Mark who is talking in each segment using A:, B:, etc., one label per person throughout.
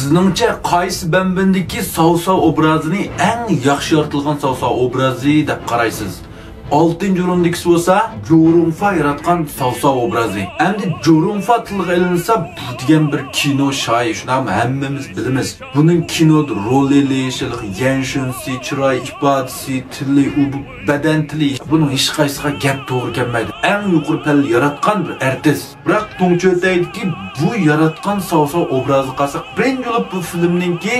A: Sizningcha qaysi bambindagi Sav-Sav obrazini eng yaxshi yoritilgan Sav-Sav obrazi deb qaraysiz? 6-o'rindagisi bo'lsa, Jorungfa yaratgan Sav-Sav obrazi. Endi Jorungfa tilga ilinsa, bu degan bir kino shoyi, shuni hammamiz bilamiz. Buning kinoda rol elishlik, yanshunsi, chiroy ifodasi, tili, badan tili, buning hech qaysiga gap to'g'ri kelmaydi. Eng yuqori palla yaratgan bir artist. Biroq To'ngcho'tayki bu yaratgan Sav-Sav obrazi qasa, birinchi bo'lib bu filmningki,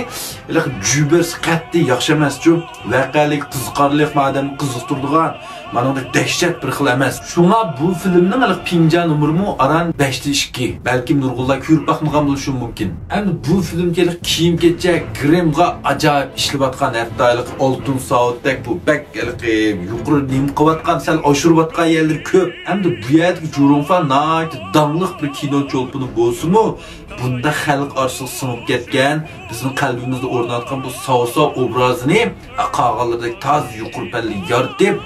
A: jubers qat'iy yaxshi emas-ku. Voqelik, qiziqarli, odamni qiziqtiradigan mana unda dehshat bir xil emas. Shunga bu filmning pinjan umrimi aran 5-2. Balki nurg'ullar ko'rib baxmagan bo'lishi mumkin. Endi bu filmga kiyim-kechak, grimga ajoyib ishlayotgan, hattolik oltin soatdek bu baklik yuqori nim qilayotgan, sal oshirayotgan yerlar ko'p. Endi bu yerdagi Jorungfa nayt damliq bir kino cho'lpini bo'lsa-mu, bunda xalq orasiga singib ketgan, bizning qalbimizda o'rnatgan bu Sav-Sav obrazini qog'ozdagi taz yuqori palli yoritib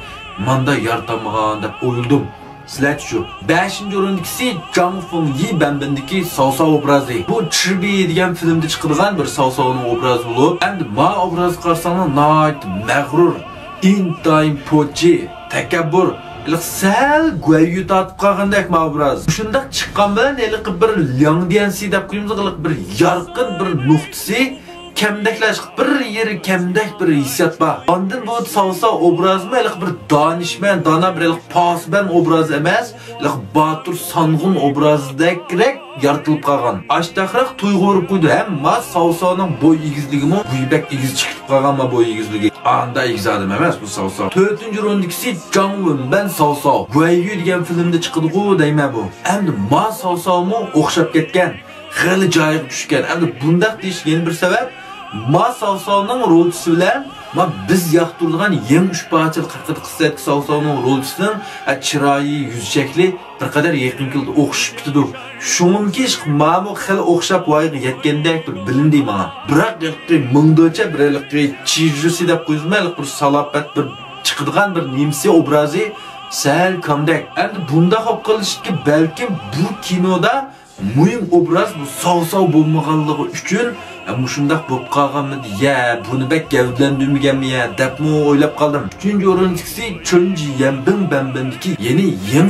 A: manda yartamagan deb o'yladim. Sizlar shu 5-o'rindagisi Jang Fung-yi bambindagi Sav-Sav obrazi. Bu Chibi degan filmda chiqadigan bir Sav-Savning obrazi bo'lib, endi ma obraz qarsangiz nayt mag'rur, intayin pochi, takabbur, sal go'yu tatib qolgandek ma obraz. Shunday chiqqan bilan bir Liangdiansi deb qo'yamiz, bir yorqin bir nuqtasi kemdeklash bir yeri kemdek bir hissiyat bor. Ondan bu Sav-Sav obrazmi bir danishman, dana bir pasban obraz emas, Batur Sang'un obrazdek yaratilib qolgan. Ashtaqroq tuyg'urib qo'ydi. Hamma Sav-Savning bo'y egizligimi, bo'ybak egiz chiqib qolgan ma bo'y egizligi. Anda egiz adam emas bu Sav-Sav. 4-o'rindagisi Jang Won-ben Sav-Sav. Guayyu degan filmda chiqdi-ku deyman bu. Endi ma Sav-Savmi o'xshab ketgan, xili joyiga tushgan. Endi bundaq deyish yana bir sabab ma Sav-Savning rolchisi bilan biz yoqtirgan yem ushbachil haqida qisat Sav-Savning rolchisining chiroyi, yuz shakli bir qadar yaqin keldi, o'xshib ketdi. Shuningki, ma'mu xil o'xshab voyaga yetgandek bir bilindi menga. Biroq mingdocha bir chijusi deb qo'yizman, bir salofat bir chiqadigan bir nemsi obrazi sal kamdak. Endi bunda hop qilishki balki bu kinoda muhim obraz bu Sav-Sav bo'lmaganligi uchun shundaq bo'lib qolganmidi? Ya, buni bek gavdlandirmaganmi ya debmi o'ylab qoldim. 3-o'rindagisi Chunji Yambin bambindiki yeni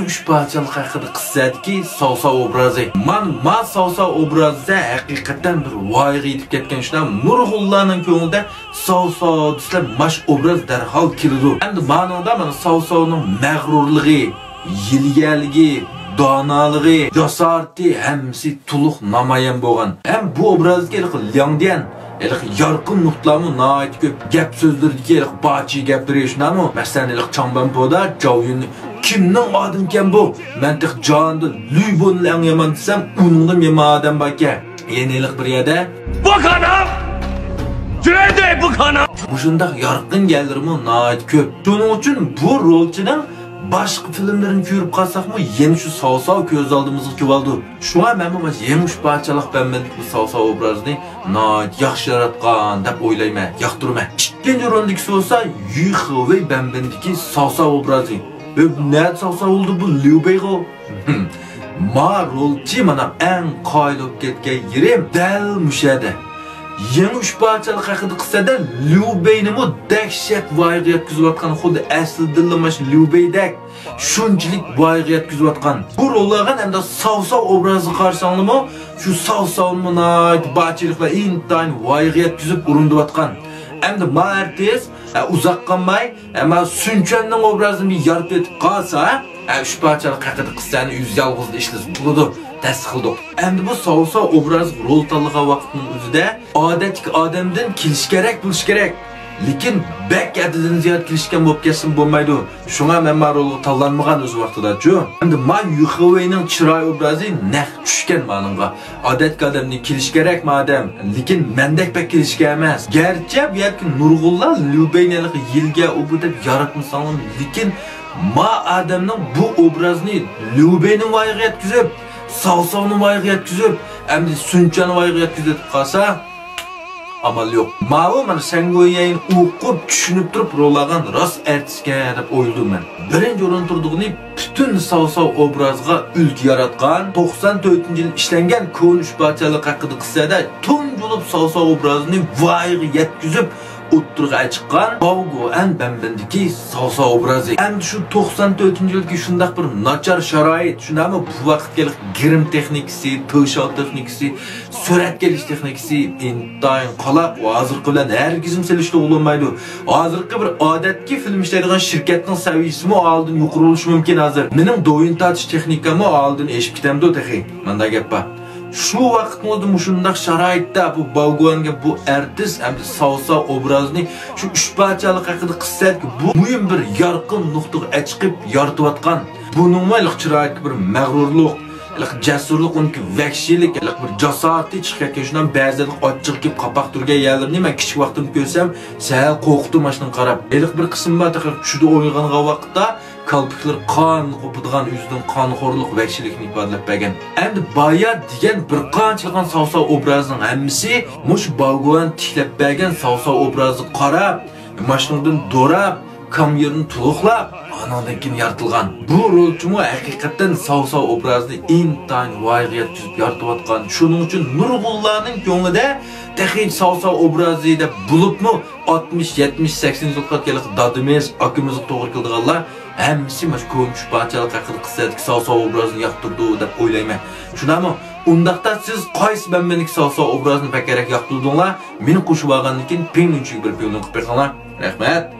A: ushbachalik haqida qissatki Sav-Sav obrazi. Ma Sav-Sav obrazida haqiqatan bir voyaga yetib ketgan shundan nurg'ullarning ko'nglida Sav-Sav deslab mash obraz darhol keladi. Endi ma'noda mana Sav-Savning mag'rurligi, yilgaligi, donalığı, jasarati hamsi to'liq namoyon bo'lgan. Ham bu obrazga Liangdian yorqin nuqtalarni nayt ko'p gap so'zlarga bachi gapirishnamu. Masalan, Changbanpoda Jowyun kimning odam ekan bu? Men tiq jonda Lübon lang yomon desam, uningda men odam bor ekan. Yenilik bir yerda bu kanal Jürede bu kanal. Bu shundaq yorqin gelirmi nayt ko'p. Shuning uchun bu rolchining başqa filmlerini ko'rib qolsaqmi, yana shu Sav-Sav ko'z oldimizga keldi. Shunga men mana yangi ushbachalik bilan bu Sav-Sav obrazini nayt yaxshi yaratgan deb o'ylayman, yoqtiraman. 2-o'rindagisi bo'lsa Yu Hewei bambindagi Sav-Sav obrazi. Ne Sav-Sav oldu bu Liu Beigo? Ma rolchi mana eng qoyilib ketgan yerim dal mushada. Yangi ushbachalik haqida qissada Liu Bei'ni dahshat voyaga yetkazayotgan, xuddi asl dillamash Liu Bei'dek shunchalik voyaga yetkazayotgan. Bu rollarga hamda Sav-Sav obrazi qarsanlimi, shu Sav-Savni barchiliklar intayin voyaga yetkazib urindiyotgan. Endi ma artist uzoq qolmay, ama Sunchuanning obrazini yaratib etib qolsa, ushbachalik haqida qissani yuz yolg'izda ishlasa bo'ladi. Tasdiqladik. Endi bu Sav-Sav obraz rol tanlagan vaqtning o'zida odatdagi odamdan kelish kerak, bo'lish kerak. Lekin bek adidan ziyod kelishgan bo'lib ketsin bo'lmaydi. Shunga men rolga tanlanmagan o'z vaqtida-chu. Endi men Yu Hewei'ning chiroy obrazi naq tushgan menga. Odatdagi odamdan kelish kerak madam, lekin mendek bek kelishga emas. Garchi bu yerga nurg'ullar Liu Bei'ni yilga u deb yaratmasan, lekin ma odamning bu obrazni Liu Bei'ning voyaga yetkazib Sav-Savni voyaga yetkazib, endi Sunchuanni voyaga yetkazib qolsa, amal yo'q. Ma'vu mana Sangoyayin o'qib tushunib turib rollargan rost artistga deb o'yladim men. Birinchi o'rin turdig'ini bütün savsa obrazga ülke yaratgan 94-yıl işlengen konuş parçalık hakkında kısada tunjulup savsa obrazını vayga yetkizip o'ttirga chiqqan Baugo en bembendiki savsa obrazı. Hem şu 94-yılki şundaq bir nachar sharoit, shundami bu vaqtga girim texnikasi, to'shal texnikasi, surat kelish texnikasi intayin qalaq va hozirgi bilan herkesim selishli bo'lmaydi. Hozirgi bir odatki film ishlaydigan shirkatning saviyasimi oldin yuqori bo'lishi mumkin hozir. Mening do'yin tatish texnikami oldin eshib ketamdi o'taxi. Menda gap bor. Şu vaqtmizda mushundaq sharoitda bu Baugo'nga bu artist hamda savsa obrazini şu uch parchalik haqida qissatki bu muhim bir yorqin nuqtaga chiqib yoritayotgan. Buning mayliq chiroyli bir mag'rurlik, jasurlik, unki vahshiylik, bir jasoratli chiqayotgan shundan ba'zida ochiq kelib qapoq turgan yerlarni men kichik vaqtimda ko'rsam, sal qo'rqdim mashdan qarab. Eliq bir qism bor tushida o'ynagan vaqtda kalpiklar qon qo'padigan yüzden qonxo'rlik vahshiylikni ifodalab bergan. Endi Bayat degan bir qanchagan savsa obrazining hammasi mush Baugo'dan tiklab bergan savsa obrazi qarab, mashindan do'rab, kamyerini to'liqlab, anadan keyin yaratilgan. Bu rolchimi haqiqatan savsa obrazini intayin voyaga yetkazib yaratayotgan. Shuning uchun nurg'ullarning ko'nglida texnik savsa obrazi deb bo'libmi 60, 70, 80 yilga kelib dadimiz, akimizni to'g'ri qildiganlar hammasi mana shu ko'nish parchalik haqida qissatki savsa obrazini yoqtirdi deb o'ylayman. Shunami? Undaqda siz qaysi bambenlik savsa obrazini pakarak yoqtirdinglar? Meni qo'shib olgandan keyin pengunchiga bir piyonlik qilib qo'yinglar. Rahmat.